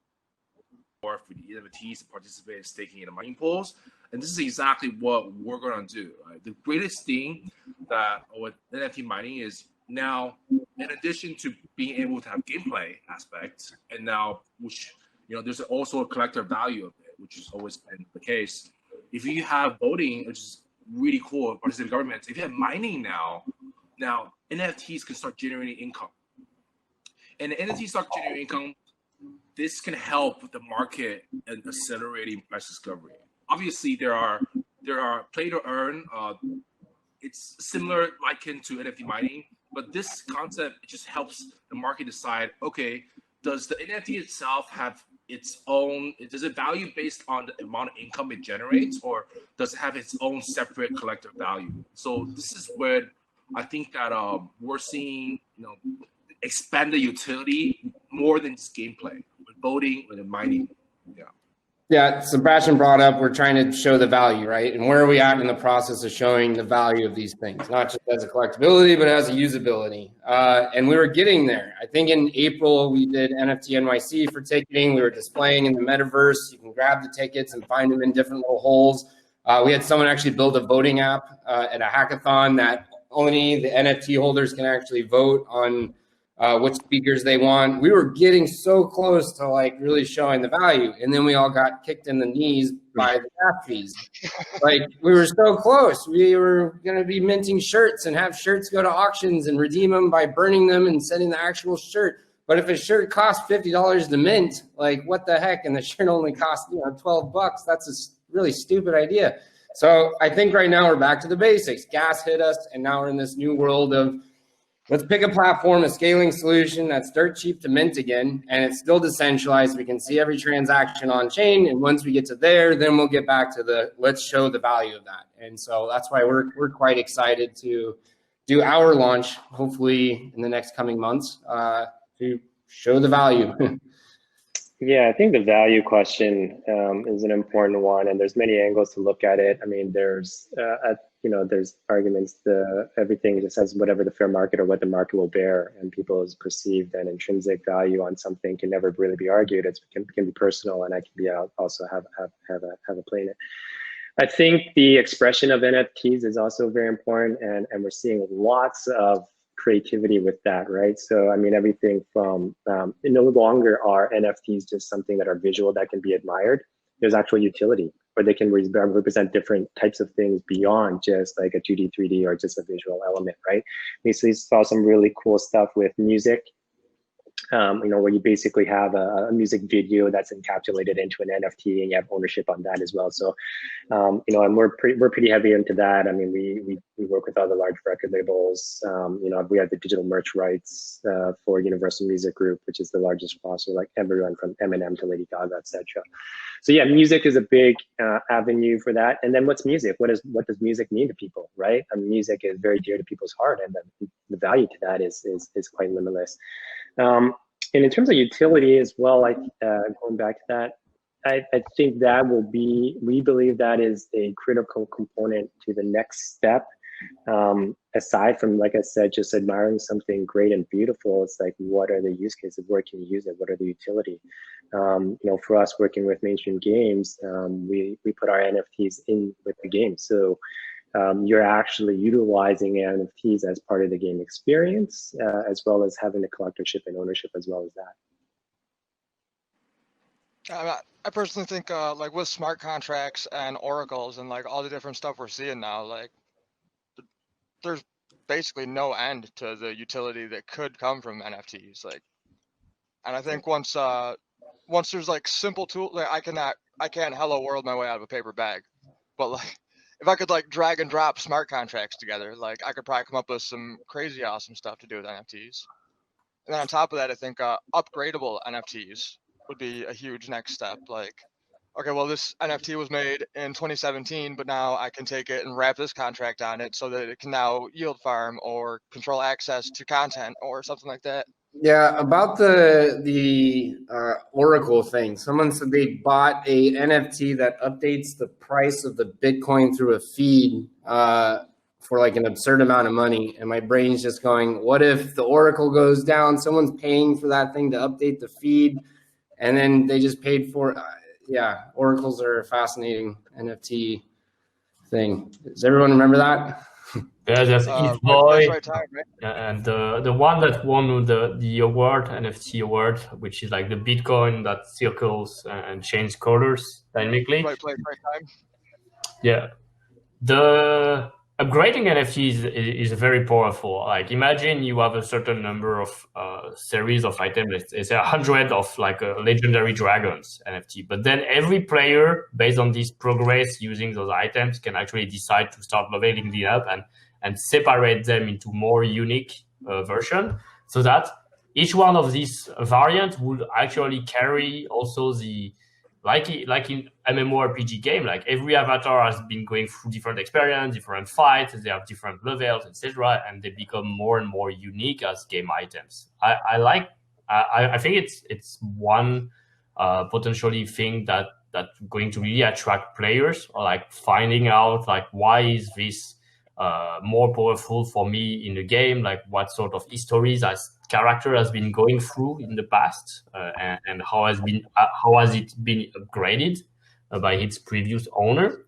for the NFTs to participate in staking in the mining pools. And this is exactly what we're going to do, right? The greatest thing that with NFT mining is now, in addition to being able to have gameplay aspects, and now, which, there's also a collector value of it, which has always been the case. If you have voting, which is really cool, participating governments, if you have mining now NFTs can start generating income. And the NFTs start generating income, this can help the market and accelerating price discovery. Obviously, there are play to earn. It's similar likened to NFT mining, but this concept just helps the market decide, okay, does the NFT itself have its own, does it value based on the amount of income it generates, or does it have its own separate collector value? So this is where I think that we're seeing, expanded utility more than just gameplay, with voting, with mining. Yeah, Sebastian brought up, we're trying to show the value, right? And where are we at in the process of showing the value of these things? Not just as a collectability, but as a usability. And we were getting there. I think in April, we did NFT NYC for ticketing. We were displaying in the metaverse. You can grab the tickets and find them in different little holes. We had someone actually build a voting app at a hackathon that only the NFT holders can actually vote on which speakers they want. We were getting so close to like really showing the value, and then we all got kicked in the knees by the DAPP fees. Like we were so close. We were going to be minting shirts and have shirts go to auctions and redeem them by burning them and sending the actual shirt. But if a shirt costs $50 to mint, like what the heck? And the shirt only costs $12. That's a really stupid idea. So I think right now we're back to the basics. Gas hit us, and now we're in this new world of let's pick a platform, a scaling solution that's dirt cheap to mint again, and it's still decentralized. We can see every transaction on chain, and once we get to there, then we'll get back to let's show the value of that. And so that's why we're quite excited to do our launch, hopefully in the next coming months, to show the value. Yeah, I think the value question is an important one, and there's many angles to look at it. I mean, there's there's arguments. Everything just says whatever the fair market or what the market will bear, and people's perceived and intrinsic value on something can never really be argued. It can be personal, and I can be also have a play in it. I think the expression of NFTs is also very important, and we're seeing lots of creativity with that, right? So, I mean, everything from, no longer are NFTs just something that are visual that can be admired. There's actual utility, or they can represent different types of things beyond just like a 2D, 3D, or just a visual element, right? We saw some really cool stuff with music. Where you basically have a music video that's encapsulated into an NFT, and you have ownership on that as well. So, and we're pretty heavy into that. I mean, we work with other large record labels. We have the digital merch rights for Universal Music Group, which is the largest sponsor, like everyone from Eminem to Lady Gaga, etc. So yeah, music is a big avenue for that. And then what's music? What does music mean to people, right? I mean, music is very dear to people's heart, and the value to that is quite limitless. And in terms of utility as well, going back to that, I think that we believe that is a critical component to the next step. Aside from, like I said, just admiring something great and beautiful, it's like, what are the use cases? Where can you use it? What are the utility? For us working with mainstream games, we put our NFTs in with the game. So you're actually utilizing NFTs as part of the game experience, as well as having the collectorship and ownership as well as that. I personally think like with smart contracts and oracles and like all the different stuff we're seeing now, like there's basically no end to the utility that could come from NFTs. Like, and I think once there's like simple tools, like I can't hello world my way out of a paper bag, but like if I could like drag and drop smart contracts together, like I could probably come up with some crazy awesome stuff to do with NFTs. And then on top of that, I think upgradable NFTs would be a huge next step. Like, okay, well, this NFT was made in 2017, but now I can take it and wrap this contract on it so that it can now yield farm or control access to content or something like that. Yeah, about the Oracle thing. Someone said they bought a NFT that updates the price of the Bitcoin through a feed for like an absurd amount of money. And my brain's just going, what if the Oracle goes down? Someone's paying for that thing to update the feed, and then they just paid for it. Yeah, Oracles are a fascinating NFT thing. Does everyone remember that? Yeah, there's Esports, right time, right? And the one that won the award, NFT award, which is like the Bitcoin that circles and changes colors dynamically. Right place, right time. Yeah, the upgrading NFTs is very powerful. Like, imagine you have a certain number of series of items. It's 100 of like legendary dragons NFT, but then every player, based on this progress using those items, can actually decide to start leveling them up and separate them into more unique version, so that each one of these variants would actually carry also the like in MMORPG game, like every avatar has been going through different experience, different fights, they have different levels, etc., and they become more and more unique as game items. I think it's one potentially thing that going to really attract players, or like finding out like why is this more powerful for me in the game, like what sort of histories as character has been going through in the past, and how has it been upgraded by its previous owner.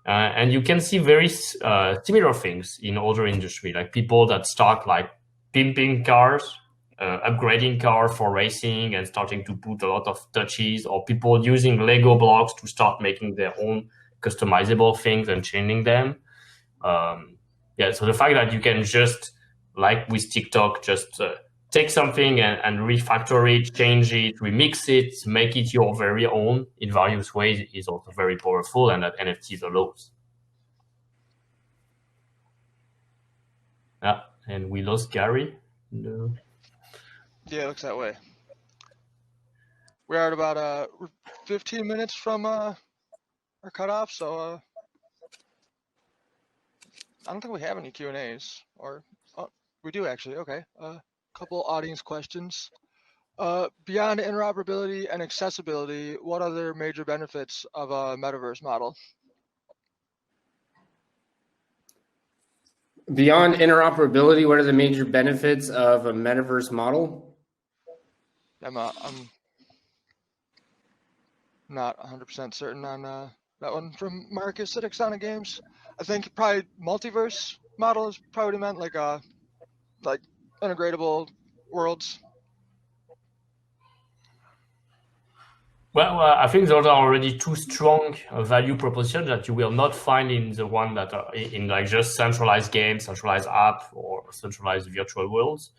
And you can see very similar things in other industry, like people that start like pimping cars, upgrading cars for racing and starting to put a lot of touches, or people using Lego blocks to start making their own customizable things and changing them. So the fact that you can just, like with TikTok, just take something and refactor it, change it, remix it, make it your very own in various ways is also very powerful, and that NFTs allows. Yeah, and we lost Gary. No. Yeah, it looks that way. We're at about 15 minutes from our cutoff, so I don't think we have any Q&As, or we do actually. Okay, a couple audience questions. Beyond interoperability and accessibility, what other major benefits of a metaverse model? Beyond interoperability, what are the major benefits of a metaverse model? I'm not 100% certain on that one from Marcus at Exana Games. I think probably multiverse model is probably meant like integratable worlds. Well, I think those are already two strong value propositions that you will not find in the one that are in like just centralized games, centralized app, or centralized virtual worlds.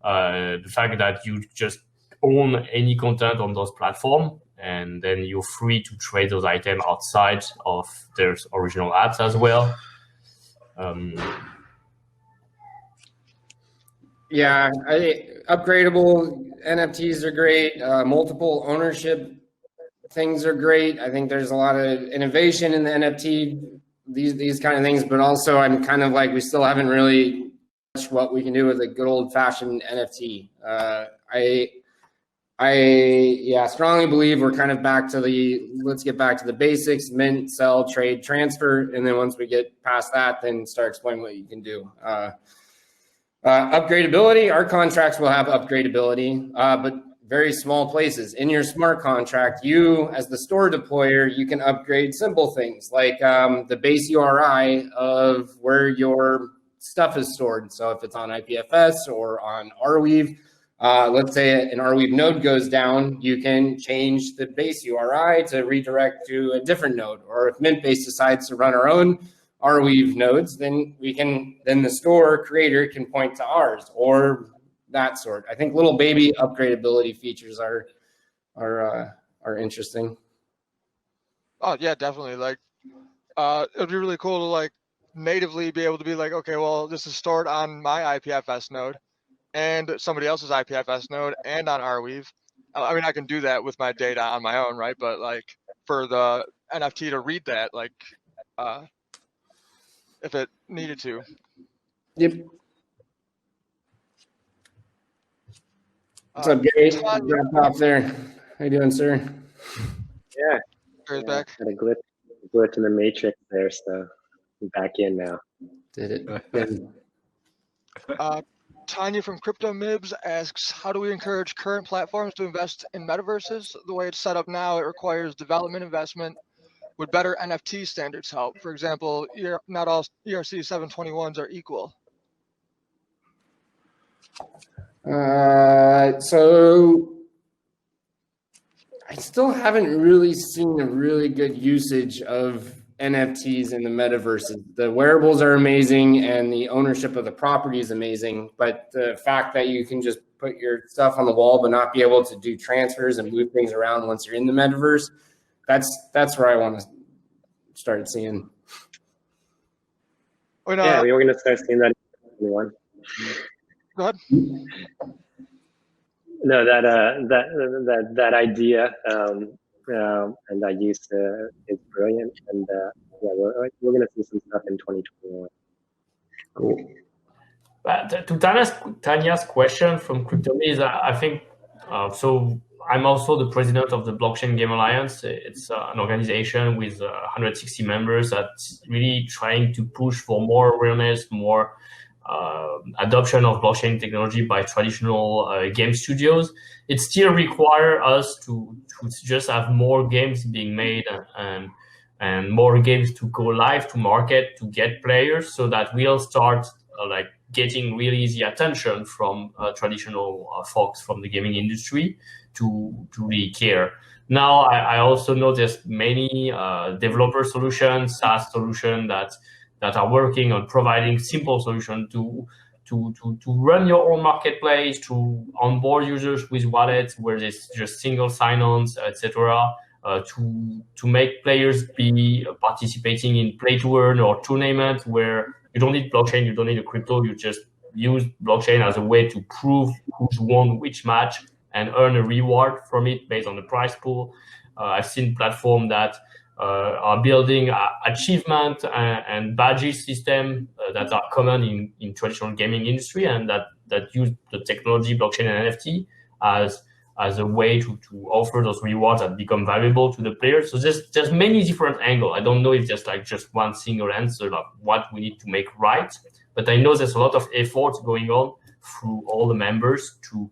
The fact that you just own any content on those platforms, and then you're free to trade those items outside of their original apps as well. Yeah, upgradable NFTs are great. Multiple ownership things are great. I think there's a lot of innovation in the NFT, these kind of things, but also I'm kind of like, we still haven't really touched what we can do with a good old fashioned NFT. I strongly believe we're kind of back to let's get back to the basics: mint, sell, trade, transfer. And then once we get past that, then start explaining what you can do. Upgradability, our contracts will have upgradability, but very small places. In your smart contract, you as the store deployer, you can upgrade simple things like the base URI of where your stuff is stored. So if it's on IPFS or on Arweave, let's say an Arweave node goes down, you can change the base URI to redirect to a different node. Or if Mintbase decides to run our own Arweave nodes, then the store creator can point to ours or that sort. I think little baby upgradability features are interesting. Oh yeah, definitely. Like, it'd be really cool to like natively be able to be like, okay, well, this is stored on my IPFS node and somebody else's IPFS node and on Arweave. I mean, I can do that with my data on my own, right? But like for the NFT to read that, like, if it needed to. Yep. What's up, Gary? Drop off there. How you doing, sir? Yeah. Gary's back. Had a glitch in the matrix there, so I'm back in now. Did it? Tanya from Crypto Mibs asks, how do we encourage current platforms to invest in metaverses? The way it's set up now, it requires development investment. Would better NFT standards help? For example, not all ERC 721s are equal. So I still haven't really seen a really good usage of NFTs in the metaverse. The wearables are amazing and the ownership of the property is amazing, but the fact that you can just put your stuff on the wall but not be able to do transfers and move things around once you're in the metaverse, that's where I want to start seeing. Yeah, we were going to start seeing that in 2021. Go ahead. No, that idea and that use is brilliant, and yeah, we're going to see some stuff in 2021. Cool. To Tanya's question from CryptoMe, I think so. I'm also the president of the Blockchain Game Alliance. It's an organization with 160 members that's really trying to push for more awareness, more adoption of blockchain technology by traditional game studios. It still requires us to just have more games being made and more games to go live, to market, to get players, so that we'll start like getting really easy attention from traditional folks from the gaming industry to really care. Now, I also know there's many developer solutions, SaaS solutions that are working on providing simple solutions to run your own marketplace, to onboard users with wallets where there's just single sign-ons, etc. To make players be participating in play to earn or tournament where you don't need blockchain, you don't need a crypto, you just use blockchain as a way to prove who's won which match and earn a reward from it based on the prize pool. I've seen platforms that are building achievement and badges system that are common in traditional gaming industry and that use the technology, blockchain and NFT as a way to offer those rewards that become valuable to the players. So there's many different angles. I don't know if there's like just one single answer like what we need to make right, but I know there's a lot of effort going on through all the members to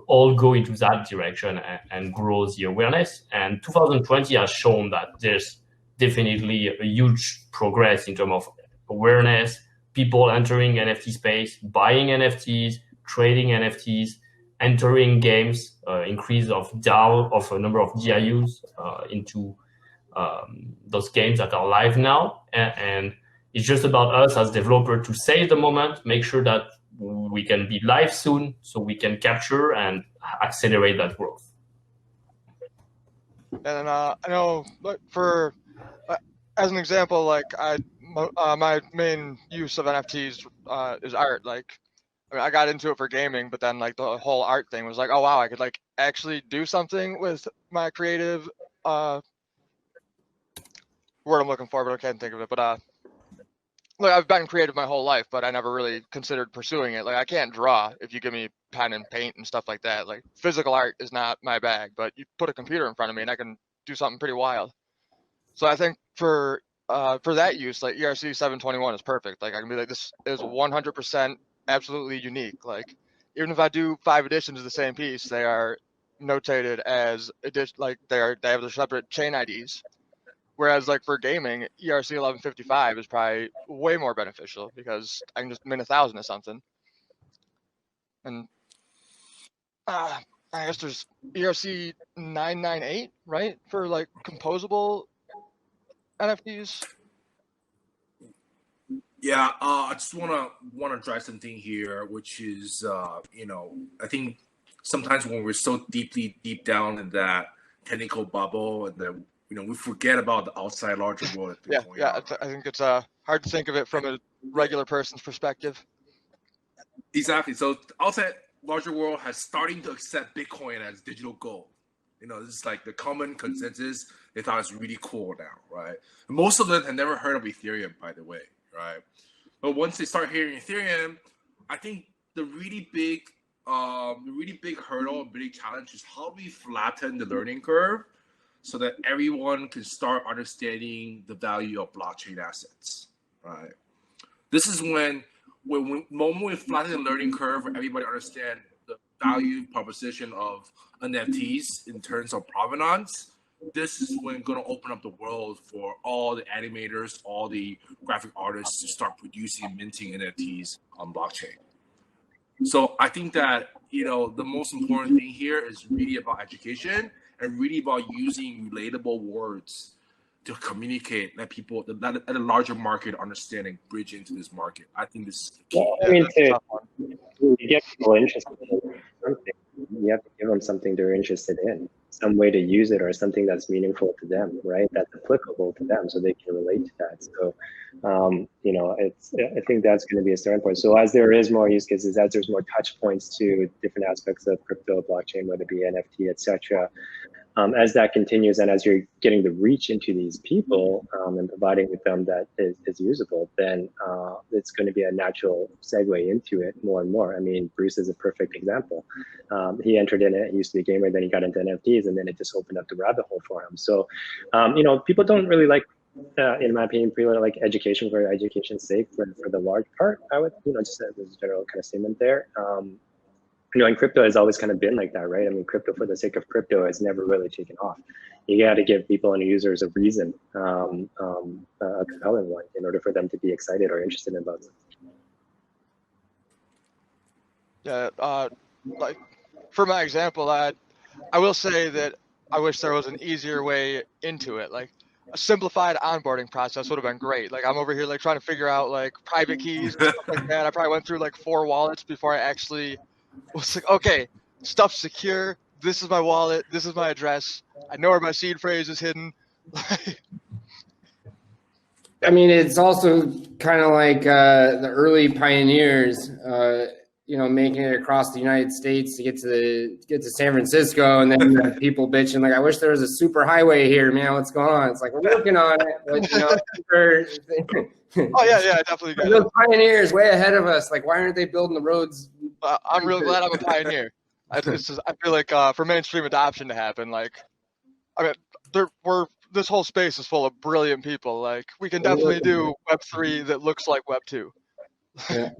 all go into that direction and grow the awareness. And 2020 has shown that there's definitely a huge progress in terms of awareness, people entering NFT space, buying NFTs, trading NFTs, entering games, increase of DAO, of a number of DIUs into those games that are live now. And it's just about us as developers to save the moment, make sure that we can be live soon so we can capture and accelerate that growth. And I know, like, for as an example, like my main use of NFTs is art. Like, I mean, I got into it for gaming, but then like the whole art thing was like, oh wow, I could like actually do something with my creative word I'm looking for, but I can't think of it. But look, I've been creative my whole life, but I never really considered pursuing it. Like, I can't draw if you give me pen and paint and stuff like that. Like, physical art is not my bag, but you put a computer in front of me and I can do something pretty wild. So I think for that use, like ERC 721 is perfect. Like, I can be like, this is 100% absolutely unique. Like, even if I do 5 editions of the same piece, they are notated as like they have their separate chain IDs. Whereas like for gaming, ERC 1155 is probably way more beneficial because I can just mint 1,000 or something. And I guess there's ERC 998, right, for like composable NFTs. Yeah, I just wanna drive something here, which is I think sometimes when we're so deep down in that technical bubble, and then we forget about the outside larger world. Yeah. I think it's hard to think of it from a regular person's perspective. Exactly. So outside larger world has starting to accept Bitcoin as digital gold. This is like the common consensus. They thought it's really cool now, right? And most of them had never heard of Ethereum, by the way, right? But once they start hearing Ethereum, I think the really big hurdle, big challenge is how do we flatten the learning curve so that everyone can start understanding the value of blockchain assets, right? This is when we flatten the learning curve, where everybody understand the value proposition of NFTs in terms of provenance. This is when going to open up the world for all the animators, all the graphic artists to start producing and minting NFTs on blockchain. So I think that the most important thing here is really about education and really about using relatable words to communicate, let people at a larger market understand and bridge into this market. I think this is the key. Well, I mean, to get people interested in something, you have to give them something they're interested in, some way to use it or something that's meaningful to them, right? That's applicable to them so they can relate to that. So, I think that's going to be a starting point. So as there is more use cases, as there's more touch points to different aspects of crypto, blockchain, whether it be NFT, etc., as that continues and as you're getting the reach into these people and providing with them that is usable, then it's going to be a natural segue into it more and more. I mean, Bruce is a perfect example. He entered in it, he used to be a gamer, then he got into NFTs, and then it just opened up the rabbit hole for him. So, people don't really like, in my opinion, people like education for education's sake for the large part. I would, just as a general kind of statement there. And crypto has always kind of been like that, right? I mean, crypto for the sake of crypto has never really taken off. You got to give people and users a reason, a compelling one, in order for them to be excited or interested about it. Yeah, like for my example, I will say that I wish there was an easier way into it. Like a simplified onboarding process would have been great. Like I'm over here like trying to figure out like private keys and stuff like that. I probably went through like 4 wallets before I actually was like, okay, stuff's secure. This is my wallet. This is my address. I know where my seed phrase is hidden. I mean, it's also kind of like the early pioneers, making it across the United States to get to San Francisco, and then you have people bitching like, "I wish there was a super highway here, man. What's going on?" It's like we're working on it. But, Oh yeah, definitely. Those pioneers way ahead of us. Like, why aren't they building the roads? I'm real glad I'm a pioneer. It's just, I feel like for mainstream adoption to happen, like, I mean, this whole space is full of brilliant people. Like, we can definitely do Web3 that looks like Web2. Yeah.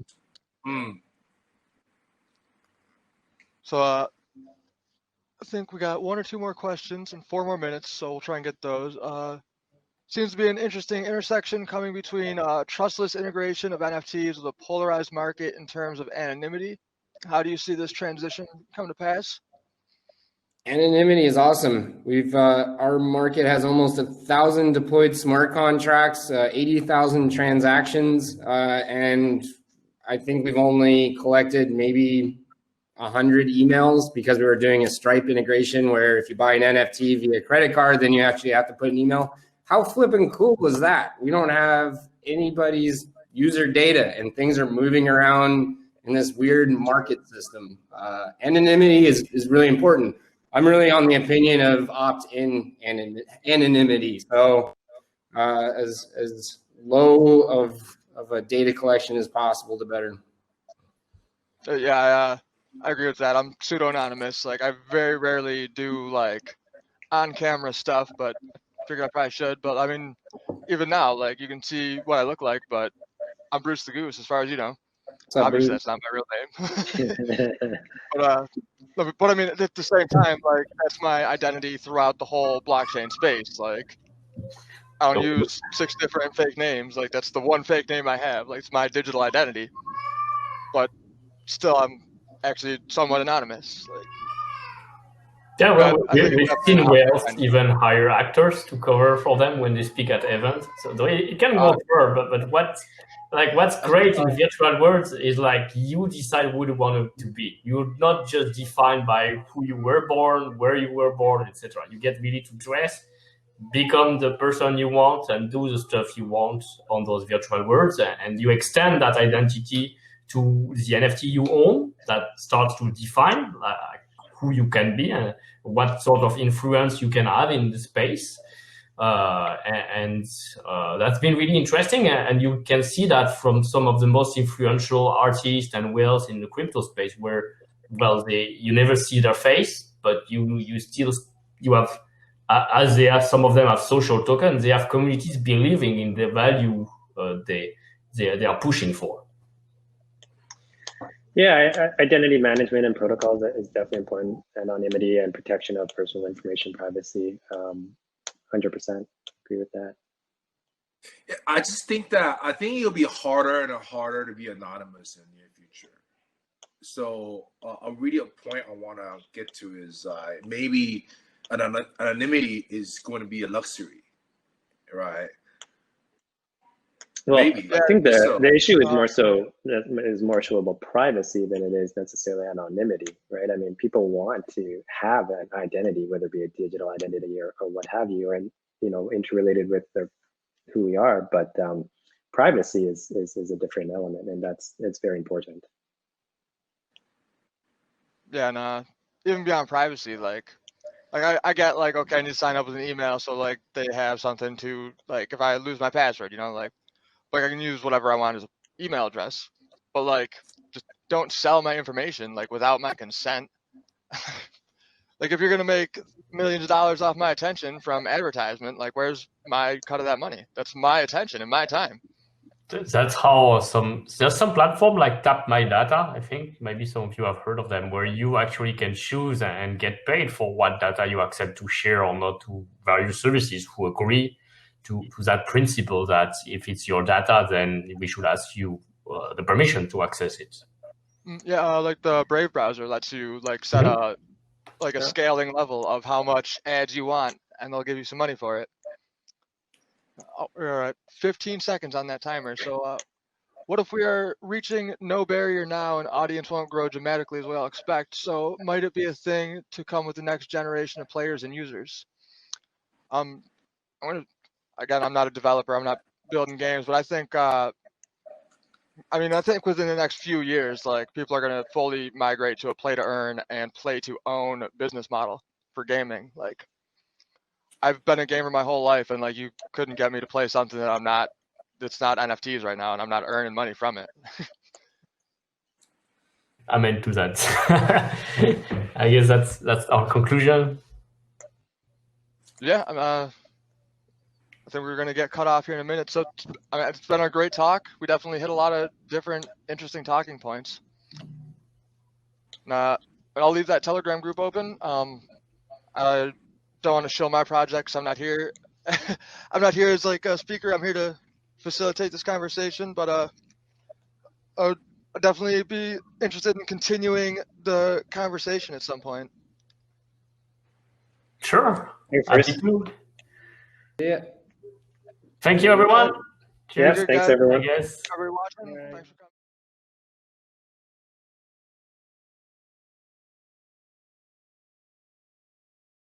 So I think we got 1 or 2 more questions and 4 more minutes, so we'll try and get those. Seems to be an interesting intersection coming between trustless integration of NFTs with a polarized market in terms of anonymity. How do you see this transition come to pass? Anonymity is awesome. We've our market has almost 1,000 deployed smart contracts, 80,000 transactions, and I think we've only collected maybe 100 emails because we were doing a Stripe integration where if you buy an NFT via credit card, then you actually have to put an email. How flippin' cool was that? We don't have anybody's user data and things are moving around in this weird market system. Anonymity is really important. I'm really on the opinion of opt-in anonymity. So as low of a data collection as possible, the better. Yeah, I agree with that. I'm pseudo-anonymous. Like, I very rarely do, like, on-camera stuff, but I figure I probably should. But, I mean, even now, like, you can see what I look like, but I'm Bruce the Goose, as far as you know. What's up, Obviously, Bruce? that's not my real name. But I mean, at the same time, like, that's my identity throughout the whole blockchain space. Like, I don't use 6 different fake names. Like, that's the one fake name I have. Like, it's my digital identity. But still, I'm actually somewhat anonymous. Like, Yeah, well, I think we've seen whales even hire actors to cover for them when they speak at events. So it can go far, but what's great in virtual worlds is like you decide who you want to be. You're not just defined by who you were born, where you were born, etc. You get really to dress, become the person you want, and do the stuff you want on those virtual worlds, and you extend that identity to the NFT you own. That starts to define who you can be and what sort of influence you can have in the space. And that's been really interesting. And you can see that from some of the most influential artists and whales in the crypto space where, well, you never see their face, but you have, as they have, some of them have social tokens, they have communities believing in the value they are pushing for. Yeah, identity management and protocols is definitely important. Anonymity and protection of personal information privacy. 100% agree with that. I just think it'll be harder and harder to be anonymous in the near future. So a really point I want to get to is maybe anonymity is going to be a luxury, right? Well, maybe. I think the issue is more so about privacy than it is necessarily anonymity, right? I mean, people want to have an identity, whether it be a digital identity or what have you, and interrelated with who we are. But privacy is a different element, and it's very important. Yeah, and even beyond privacy, like I get like, okay, I need to sign up with an email, so like they have something to, like, if I lose my password, like I can use whatever I want as an email address, but like just don't sell my information like without my consent. Like, if you're gonna make millions of dollars off my attention from advertisement, like where's my cut of that money? That's my attention and my time. That's how there's some platform like DAPP My Data, I think maybe some of you have heard of them, where you actually can choose and get paid for what data you accept to share or not to various services who agree to that principle that if it's your data, then we should ask you the permission to access it. Yeah, like the Brave browser lets you like set a scaling level of how much ads you want, and they'll give you some money for it. We're at 15 seconds on that timer. So what if we are reaching no barrier now and audience won't grow dramatically as we all expect? So might it be a thing to come with the next generation of players and users? I'm not a developer. I'm not building games, but I think I think within the next few years, like, people are going to fully migrate to a play to earn and play to own business model for gaming. Like, I've been a gamer my whole life, and like, you couldn't get me to play something that's not NFTs right now, and I'm not earning money from it. Amen to that. I guess that's our conclusion. Yeah, I think we're going to get cut off here in a minute. So it's been a great talk. We definitely hit a lot of different interesting talking points. And I'll leave that Telegram group open. I don't want to show my projects. I'm not here. I'm not here as like a speaker. I'm here to facilitate this conversation. But I would definitely be interested in continuing the conversation at some point. Sure. Thanks, Chris. Yeah. Thank you, everyone. Yes, Cheers. thanks, everyone. I guess. Everybody watching, thanks for coming.